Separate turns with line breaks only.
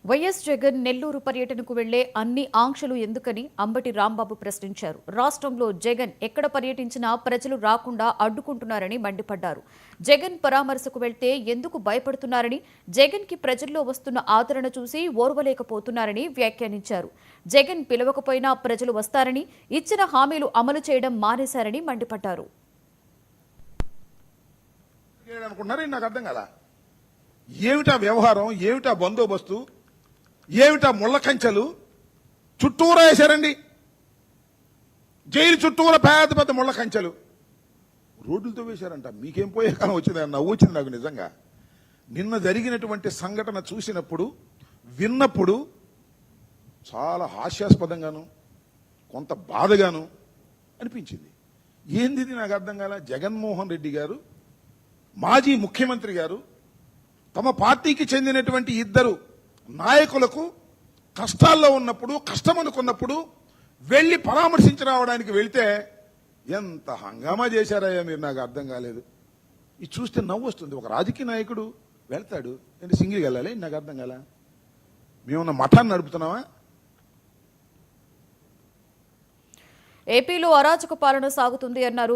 YS Jagan Nellore పర్యటనకు వెళ్లే అన్ని ఆంక్షలు ఎందుకని అంబటి రాంబాబు ప్రశ్నించారు. రాష్ట్రంలో జగన్ ఎక్కడ పర్యటించినా ప్రజలు రాకుండా అడ్డుకుంటున్నారని మండిపడ్డారు. జగన్ పరామర్శకు వెళ్తే ఎందుకు భయపడుతున్నారని, జగన్ కి ప్రజల్లో వస్తున్న ఆదరణ చూసి ఓర్వలేకపోతున్నారని వ్యాఖ్యానించారు. జగన్ పిలవకపోయినా ప్రజలు వస్తారని, ఇచ్చిన హామీలు అమలు చేయడం మానేశారని మండిపడ్డారు.
ఏమిటా వ్యవహారం, ఏమిటా బందోబస్తు, ఏమిటా ముళ్ళ కంచెలు చుట్టూరా వేశారండి. జైలు చుట్టూరా పెద్ద పెద్ద ముళ్ళ కంచెలు రోడ్లతో వేశారంట. మీకేం పోయే కాలం వచ్చింది? నవ్వు వచ్చింది నాకు నిజంగా. నిన్న జరిగినటువంటి సంఘటన చూసినప్పుడు, విన్నప్పుడు చాలా హాస్యాస్పదంగాను, కొంత బాధగాను అనిపించింది. ఏంది నాకు అర్థం కాల. జగన్మోహన్ రెడ్డి గారు, మాజీ ముఖ్యమంత్రి గారు, తమ పార్టీకి చెందినటువంటి ఇద్దరు నాయకులకు కష్టాల్లో ఉన్నప్పుడు, కష్టం అనుకున్నప్పుడు వెళ్లి పరామర్శించి రావడానికి వెళితే ఎంత హంగామా చేశారయ్యా మీరు, నాకు అర్థం కాలేదు. ఇది చూస్తే నవ్వు వస్తుంది. ఒక రాజకీయ నాయకుడు వెళ్తాడు, ఏంటి సింగిల్గా వెళ్ళాలి? నాకు అర్థం కాల. మేమున్న మఠాన్ని నడుపుతున్నావా?
ఏపీలో అరాచక పాలన సాగుతుంది అన్నారు.